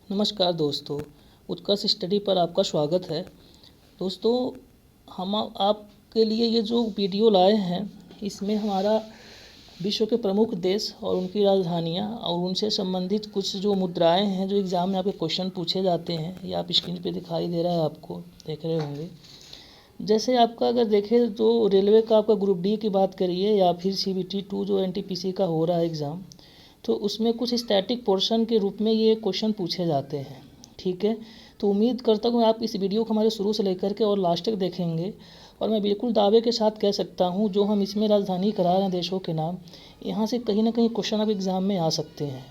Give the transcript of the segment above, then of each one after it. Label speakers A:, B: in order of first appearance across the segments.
A: नमस्कार दोस्तों, उत्कर्ष स्टडी पर आपका स्वागत है। दोस्तों, हम आपके लिए ये जो वीडियो लाए हैं, इसमें हमारा विश्व के प्रमुख देश और उनकी राजधानियाँ और उनसे संबंधित कुछ जो मुद्राएं हैं जो एग्ज़ाम में आपके क्वेश्चन पूछे जाते हैं, ये आप स्क्रीन पे दिखाई दे रहा है, आपको देख रहे होंगे। जैसे आपका अगर देखें तो रेलवे का आपका ग्रुप डी की बात करिए या फिर CBT 2 जो NTPC का हो रहा है एग्ज़ाम, तो उसमें कुछ स्टैटिक पोर्शन के रूप में ये क्वेश्चन पूछे जाते हैं। ठीक है, तो उम्मीद करता हूँ आप इस वीडियो को हमारे शुरू से लेकर के और लास्ट तक देखेंगे और मैं बिल्कुल दावे के साथ कह सकता हूँ जो हम इसमें राजधानी करा रहे हैं देशों के नाम, यहाँ से कहीं ना कहीं क्वेश्चन अब एग्ज़ाम में आ सकते हैं।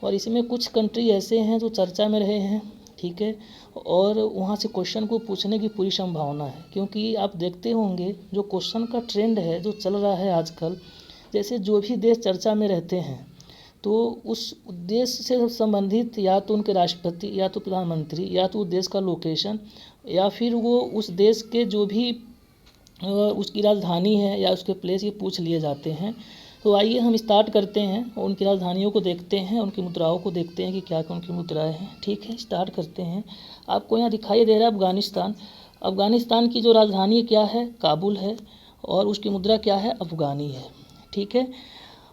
A: और इसमें कुछ कंट्री ऐसे हैं जो चर्चा में रहे हैं, ठीक है, और वहाँ से क्वेश्चन को पूछने की पूरी संभावना है, क्योंकि आप देखते होंगे जो क्वेश्चन का ट्रेंड है जो चल रहा है आजकल, जैसे जो भी देश चर्चा में रहते हैं तो उस देश से संबंधित या तो उनके राष्ट्रपति या तो प्रधानमंत्री या तो देश का लोकेशन या फिर वो उस देश के जो भी उसकी राजधानी है या उसके प्लेस, ये पूछ लिए जाते हैं। तो आइए हम स्टार्ट करते हैं और उनकी राजधानियों को देखते हैं, उनकी मुद्राओं को देखते हैं कि क्या क्या उनकी मुद्राएं हैं। ठीक है, स्टार्ट करते हैं। आपको यहाँ दिखाई दे रहा है अफ़गानिस्तान। अफ़गानिस्तान की जो राजधानी क्या है, काबुल है, और उसकी मुद्रा क्या है, अफ़गानी है। ठीक है,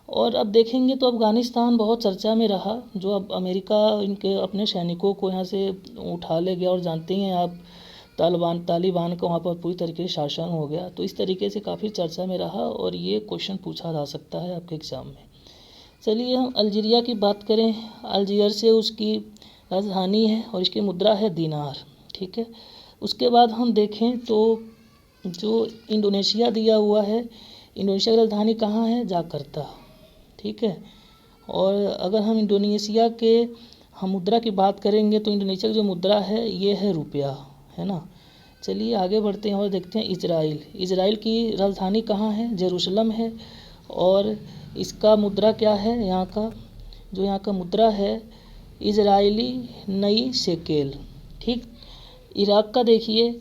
A: और अब देखेंगे तो अफ़गानिस्तान बहुत चर्चा में रहा, जो अब अमेरिका इनके अपने सैनिकों को यहाँ से उठा ले गया और जानते हैं आप तालिबान का वहाँ पर पूरी तरीके से शासन हो गया, तो इस तरीके से काफ़ी चर्चा में रहा और ये क्वेश्चन पूछा जा सकता है आपके एग्ज़ाम में। चलिए हम अल्जीरिया की बात करें। अल्जीरिया से उसकी राजधानी है और इसकी मुद्रा है दीनार। ठीक है, उसके बाद हम देखें तो जो इंडोनेशिया दिया हुआ है, इंडोनेशिया की राजधानी कहाँ है, जाकर्ता। ठीक है, और अगर हम इंडोनेशिया के हम मुद्रा की बात करेंगे तो इंडोनेशिया की जो मुद्रा है ये है रुपया, है ना। चलिए आगे बढ़ते हैं और देखते हैं इजराइल। इजराइल की राजधानी कहाँ है, जेरूशलम है, और इसका मुद्रा क्या है, यहाँ का मुद्रा है इजरायली नई शेकेल। ठीक, इराक़ का देखिए,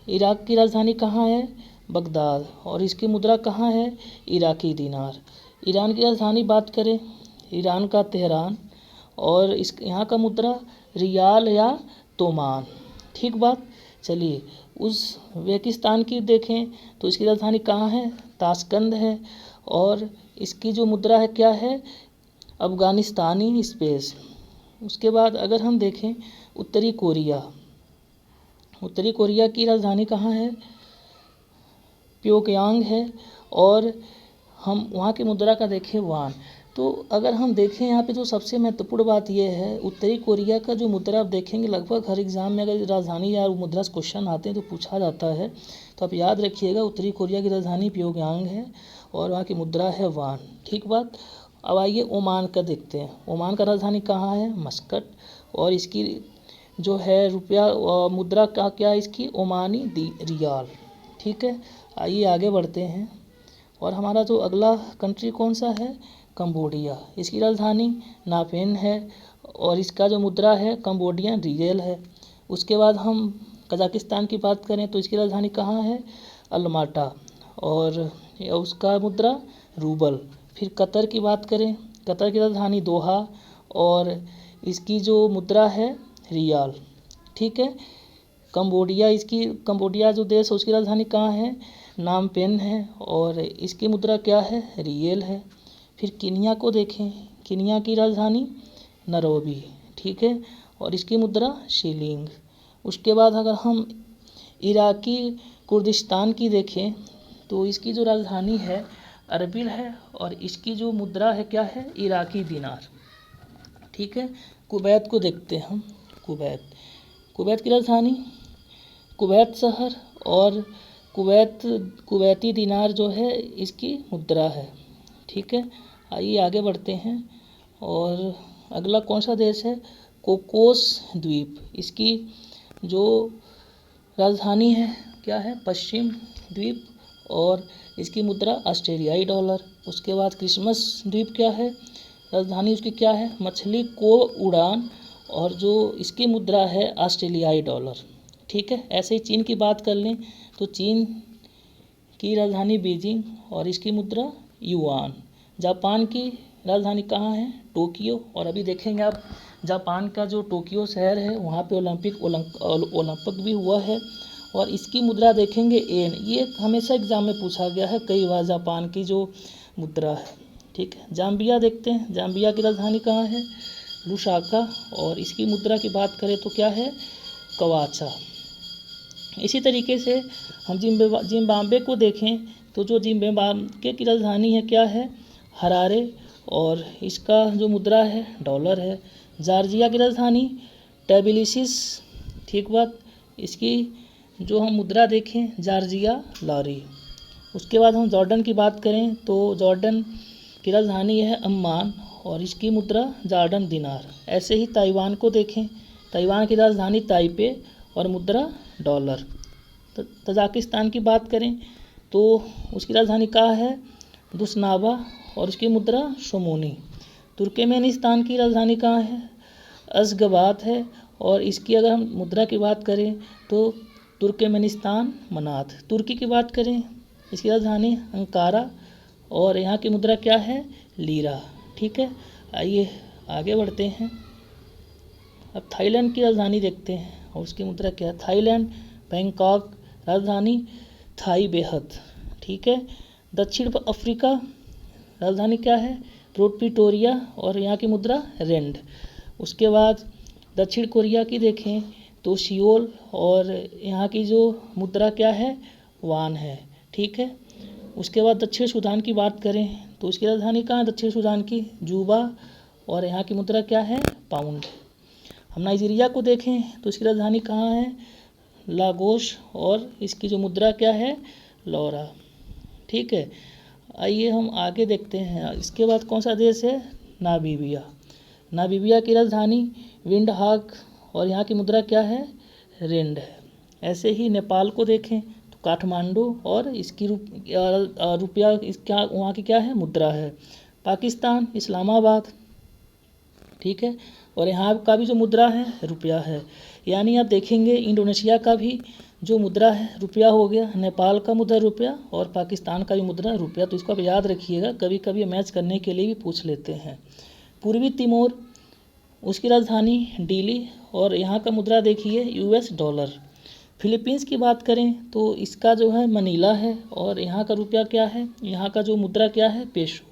A: इराक़ की राजधानी कहाँ है, बगदाद, और इसकी मुद्रा कहाँ है, इराकी दिनार। ईरान की राजधानी बात करें, ईरान का तेहरान, और इस यहाँ का मुद्रा रियाल या तोमान। ठीक बात। चलिए उज़्बेकिस्तान की देखें तो इसकी राजधानी कहाँ है, ताशकंद है, और इसकी जो मुद्रा है क्या है, अफ़गानिस्तानी स्पेस। उसके बाद अगर हम देखें उत्तरी कोरिया की राजधानी कहाँ है, प्योंगयांग है, और हम वहाँ की मुद्रा का देखें वान। तो अगर हम देखें यहाँ पे जो सबसे महत्वपूर्ण बात यह है, उत्तरी कोरिया का जो मुद्रा आप देखेंगे लगभग हर एग्ज़ाम में अगर राजधानी या मुद्रा से क्वेश्चन आते हैं तो पूछा जाता है, तो आप याद रखिएगा उत्तरी कोरिया की राजधानी प्योंगयांग है और वहाँ की मुद्रा है वान। ठीक बात। अब आइए ओमान का देखते हैं। ओमान का राजधानी कहाँ है, मस्कट, और इसकी जो है रुपया मुद्रा का क्या है, इसकी ओमानी रियाल। ठीक है, आइए आगे बढ़ते हैं और हमारा जो अगला कंट्री कौन सा है, कंबोडिया। इसकी राजधानी नापेन है और इसका जो मुद्रा है कंबोडियन रियल है। उसके बाद हम कजाकिस्तान की बात करें तो इसकी राजधानी कहाँ है, अलमाटा, और उसका मुद्रा रूबल। फिर कतर की बात करें, कतर की राजधानी दोहा और इसकी जो मुद्रा है रियाल। ठीक है, कंबोडिया जो देश है उसकी राजधानी कहाँ है, नामपेन है, और इसकी मुद्रा क्या है, रियल है। फिर कीनिया को देखें, कीनिया की राजधानी नैरोबी। ठीक है, और इसकी मुद्रा शिलिंग। उसके बाद अगर हम इराकी कुर्दिस्तान की देखें तो इसकी जो राजधानी है अरबिल है और इसकी जो मुद्रा है क्या है, इराकी दिनार। ठीक है, कुवैत को देखते हैं हम। कुवैत की राजधानी कुवैत शहर और कुवैती दिनार जो है इसकी मुद्रा है। ठीक है, आइए आगे बढ़ते हैं और अगला कौन सा देश है, कोकोस द्वीप। इसकी जो राजधानी है क्या है, पश्चिम द्वीप, और इसकी मुद्रा ऑस्ट्रेलियाई डॉलर। उसके बाद क्रिसमस द्वीप क्या है, राजधानी उसकी क्या है, मछली को उड़ान, और जो इसकी मुद्रा है ऑस्ट्रेलियाई डॉलर। ठीक है, ऐसे ही चीन की बात कर लें तो चीन की राजधानी बीजिंग और इसकी मुद्रा युआन। जापान की राजधानी कहाँ है, टोक्यो, और अभी देखेंगे आप जापान का जो टोक्यो शहर है वहाँ पे ओलंपिक भी हुआ है। और इसकी मुद्रा देखेंगे एन, ये हमेशा एग्जाम में पूछा गया है कई बार, जापान की जो मुद्रा है। ठीक है, जाम्बिया देखते हैं, जाम्बिया की राजधानी कहाँ है? लुसाका। और इसकी मुद्रा की बात करें तो क्या है? कवाचा। इसी तरीके से हम जिम्बाब्वे को देखें तो जो जिम्बाब्वे की राजधानी है क्या है? हरारे। और इसका जो मुद्रा है डॉलर है। जॉर्जिया की राजधानी टेबिलिसिस। ठीक बात। इसकी जो हम मुद्रा देखें जॉर्जिया लॉरी। उसके बाद हम जॉर्डन की बात करें तो जॉर्डन की राजधानी है अम्मान और इसकी मुद्रा जॉर्डन दिनार। ऐसे ही ताइवान को देखें, ताइवान की राजधानी ताइपे और मुद्रा डॉलर। तजाकिस्तान की बात करें तो उसकी राजधानी कहाँ है? दुशनाबा और उसकी मुद्रा शोमोनी। तुर्कमेनिस्तान की राजधानी कहाँ है? अशगाबाद है और इसकी अगर हम मुद्रा की बात करें तो तुर्कमेनिस्तान मनात। तुर्की की बात करें, इसकी राजधानी अंकारा और यहाँ की मुद्रा क्या है? लीरा। ठीक है, आइए आगे बढ़ते हैं। अब थाईलैंड की राजधानी देखते हैं और उसकी मुद्रा क्या है? थाईलैंड बैंकॉक, राजधानी थाई बेहद। ठीक है, दक्षिण अफ्रीका, राजधानी क्या है? प्रिटोरिया और यहाँ की मुद्रा रेंड। उसके बाद दक्षिण कोरिया की देखें तो सियोल और यहाँ की जो मुद्रा क्या है? वान है। ठीक है, उसके बाद दक्षिण सूडान की बात करें तो उसकी राजधानी कहाँ है? दक्षिण सूडान की जूबा और यहाँ की मुद्रा क्या है? पाउंड। हम नाइजीरिया को देखें तो इसकी राजधानी कहाँ है? लागोस और इसकी जो मुद्रा क्या है? लौरा। ठीक है, आइए हम आगे देखते हैं। इसके बाद कौन सा देश है? नामीबिया। नामीबिया की राजधानी विंडहाक और यहाँ की मुद्रा क्या है? रेंड है। ऐसे ही नेपाल को देखें तो काठमांडू और इसकी रुपया इसका वहाँ की क्या है? मुद्रा है। पाकिस्तान इस्लामाबाद। ठीक है, और यहाँ का भी जो मुद्रा है रुपया है। यानी आप देखेंगे इंडोनेशिया का भी जो मुद्रा है रुपया हो गया, नेपाल का मुद्रा रुपया और पाकिस्तान का भी मुद्रा रुपया। तो इसको आप याद रखिएगा, कभी कभी मैच करने के लिए भी पूछ लेते हैं। पूर्वी तिमोर, उसकी राजधानी डिली और यहाँ का मुद्रा देखिए यूएस डॉलर। फिलीपींस की बात करें तो इसका जो है मनीला है और यहाँ का रुपया क्या है? यहाँ का जो मुद्रा क्या है? पेसो।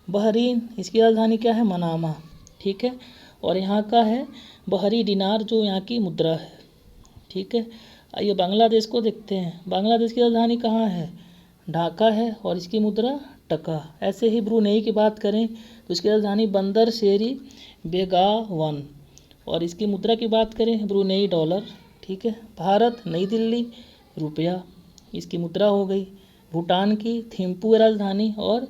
A: बहरीन, इसकी राजधानी क्या है? मनामा। ठीक है, और यहाँ का है बहरी दिनार जो यहाँ की मुद्रा है। ठीक है, आइए बांग्लादेश को देखते हैं। बांग्लादेश की राजधानी कहाँ है? ढाका है और इसकी मुद्रा टका। ऐसे ही ब्रुनेई की बात करें तो इसकी राजधानी बंदर शेरी बेगावन और इसकी मुद्रा की बात करें ब्रुनेई डॉलर। ठीक है, भारत नई दिल्ली रुपया, इसकी मुद्रा हो गई। भूटान की थिम्पू है राजधानी और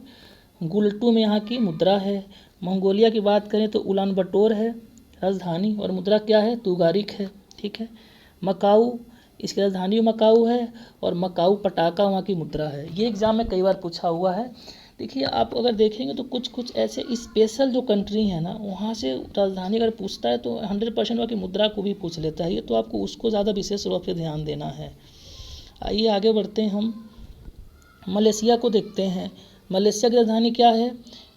A: गुल्टू में यहाँ की मुद्रा है। मंगोलिया की बात करें तो उलानबटोर है राजधानी और मुद्रा क्या है? तुगारिक है। ठीक है, मकाऊ, इसकी राजधानी मकाऊ है और मकाऊ पटाका वहाँ की मुद्रा है। ये एग्जाम में कई बार पूछा हुआ है। देखिए आप अगर देखेंगे तो कुछ कुछ ऐसे स्पेशल जो कंट्री है ना वहाँ से राजधानी अगर पूछता है तो 100% वहाँ की मुद्रा को भी पूछ लेता है। ये तो आपको उसको ज़्यादा विशेष रूप से ध्यान देना है। आइए आगे बढ़ते हैं, हम मलेशिया को देखते हैं। मलेशिया की राजधानी क्या है?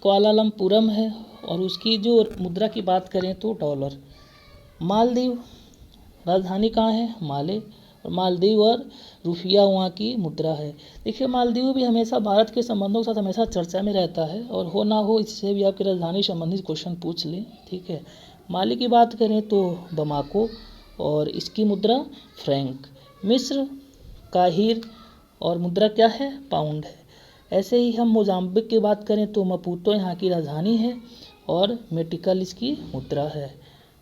A: कुआलालंपुरम है और उसकी जो मुद्रा की बात करें तो डॉलर। मालदीव, राजधानी कहाँ है? माले और मालदीव और रुपया वहाँ की मुद्रा है। देखिए मालदीव भी हमेशा भारत के संबंधों के साथ हमेशा चर्चा में रहता है और हो ना हो इससे भी आपकी राजधानी संबंधित क्वेश्चन पूछ लें। ठीक है, माली की बात करें तो बमाको और इसकी मुद्रा फ्रैंक। मिस्र काहिर और मुद्रा क्या है? पाउंड है। ऐसे ही हम मोजाम्बिक की बात करें तो मपूतो यहाँ की राजधानी है और मेटिकल इसकी मुद्रा है।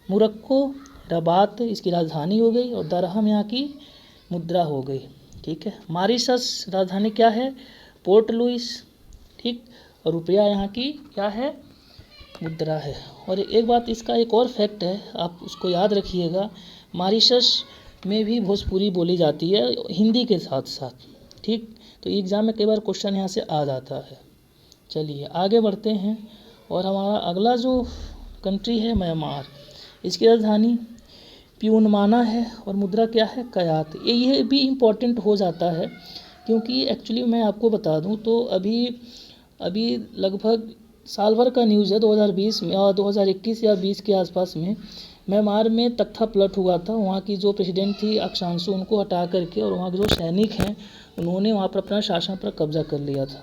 A: मोरक्को रबात इसकी राजधानी हो गई और दरहम यहाँ की मुद्रा हो गई। ठीक है, मॉरिशस राजधानी क्या है? Port Louis. ठीक, और रुपया यहाँ की क्या है? मुद्रा है। और एक बात इसका एक और फैक्ट है, आप उसको याद रखिएगा, मॉरिशस में भी भोजपुरी बोली जाती है हिंदी के साथ साथ। ठीक, तो एग्ज़ाम में कई बार क्वेश्चन यहाँ से आ जाता है। चलिए आगे बढ़ते हैं और हमारा अगला जो कंट्री है म्यांमार, इसकी राजधानी प्यूनमाना है और मुद्रा क्या है? कयात। ये भी इम्पोर्टेंट हो जाता है क्योंकि एक्चुअली मैं आपको बता दूं तो अभी लगभग साल भर का न्यूज़ है 2020 में और 2021 या 20 के आसपास में म्यांमार में तख्ता पलट हुआ था। वहाँ की जो प्रेसिडेंट थी ऑंग सान सू, उनको हटा करके और वहाँ के जो सैनिक हैं उन्होंने वहाँ पर अपना शासन पर कब्जा कर लिया था।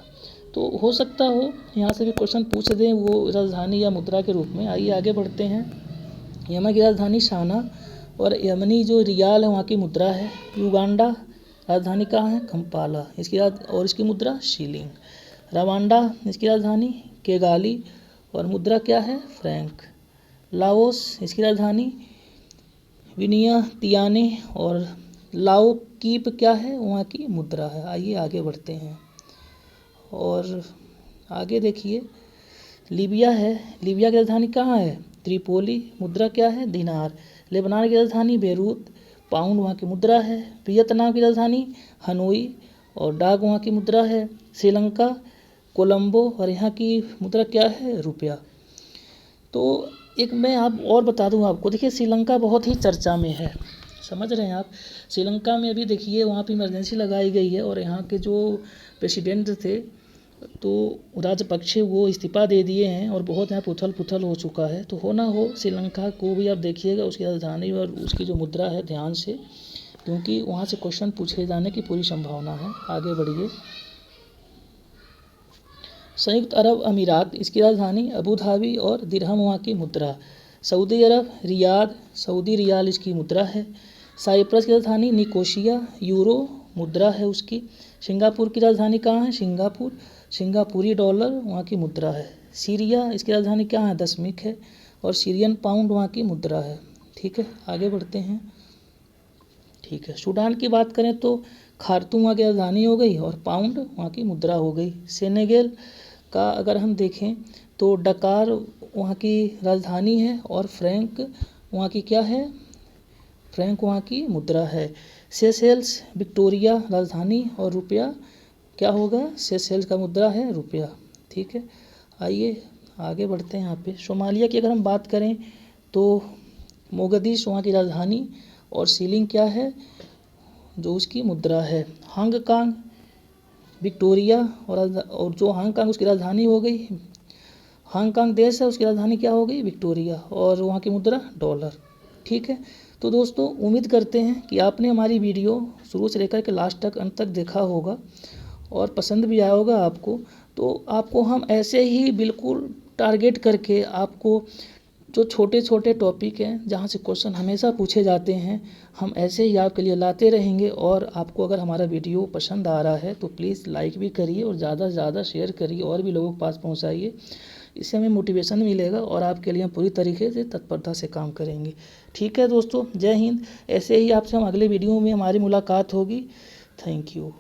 A: तो हो सकता हो यहाँ से भी क्वेश्चन पूछ दें वो राजधानी या मुद्रा के रूप में। आइए आगे बढ़ते हैं। यमन की राजधानी साना और यमनी जो रियाल है वहाँ की मुद्रा है। युगांडा राजधानी कहाँ है? कंपाला, और इसकी मुद्रा शीलिंग। रवांडा इसकी राजधानी केगाली और मुद्रा क्या है? फ्रैंक। लाओस इसकी राजधानी विनियतियाने और लाओ कीप क्या है? वहाँ की मुद्रा है। आइए आगे बढ़ते हैं और आगे देखिए लीबिया है। लीबिया की राजधानी कहाँ है? त्रिपोली, मुद्रा क्या है? दिनार। लेबनान की राजधानी बेरूत, पाउंड वहाँ की मुद्रा है। वियतनाम की राजधानी हनोई और डाक वहाँ की मुद्रा है। श्रीलंका कोलंबो और यहाँ की मुद्रा क्या है? रुपया। तो एक मैं आप और बता दूं आपको, देखिए श्रीलंका बहुत ही चर्चा में है, समझ रहे हैं आप। श्रीलंका में अभी देखिए वहाँ पे इमरजेंसी लगाई गई है और यहाँ के जो प्रेसिडेंट थे तो राजपक्षे वो इस्तीफा दे दिए हैं और बहुत यहाँ पुथल पुथल हो चुका है। तो हो ना हो श्रीलंका को भी आप देखिएगा उसकी राजधानी और उसकी जो मुद्रा है ध्यान से, क्योंकि वहाँ से क्वेश्चन पूछे जाने की पूरी संभावना है। आगे बढ़िए। संयुक्त अरब अमीरात, इसकी राजधानी अबू धाबी और दिरहम वहाँ की मुद्रा। सऊदी अरब रियाद, सऊदी रियाल इसकी मुद्रा है। साइप्रस की राजधानी निकोशिया, यूरो मुद्रा है उसकी। सिंगापुर की राजधानी कहाँ है? सिंगापुर, सिंगापुरी डॉलर वहाँ की मुद्रा है। सीरिया इसकी राजधानी क्या है? दशमिक है और सीरियन पाउंड वहाँ की मुद्रा है। ठीक है, आगे बढ़ते हैं। ठीक है, सूडान की बात करें तो खार्तूम वहाँ की राजधानी हो गई और पाउंड वहाँ की मुद्रा हो गई। सेनेगल का अगर हम देखें तो डकार वहाँ की राजधानी है और फ्रैंक वहाँ की क्या है? फ्रैंक वहाँ की मुद्रा है। सेशेल्स विक्टोरिया राजधानी और रुपया क्या होगा? सेशेल्स का मुद्रा है रुपया। ठीक है, आइए आगे बढ़ते हैं। यहाँ पे सोमालिया की अगर हम बात करें तो मोगदिश वहाँ की राजधानी और सीलिंग क्या है? जो उसकी मुद्रा है। हांगकांग विक्टोरिया और जो हांगकांग उसकी राजधानी हो गई, हांगकांग देश है उसकी राजधानी क्या हो गई? विक्टोरिया और वहाँ की मुद्रा डॉलर। ठीक है, तो दोस्तों उम्मीद करते हैं कि आपने हमारी वीडियो शुरू से लेकर के लास्ट तक अंत तक देखा होगा और पसंद भी आया होगा आपको। तो आपको हम ऐसे ही बिल्कुल टारगेट करके आपको जो छोटे छोटे टॉपिक हैं जहाँ से क्वेश्चन हमेशा पूछे जाते हैं, हम ऐसे ही आपके लिए लाते रहेंगे। और आपको अगर हमारा वीडियो पसंद आ रहा है तो प्लीज़ लाइक भी करिए और ज़्यादा से ज़्यादा शेयर करिए और भी लोगों के पास पहुँचाइए। इससे हमें मोटिवेशन मिलेगा और आपके लिए हम पूरी तरीके से तत्परता से काम करेंगे। ठीक है दोस्तों, जय हिंद। ऐसे ही आपसे हम अगले वीडियो में हमारी मुलाकात होगी। Thank you.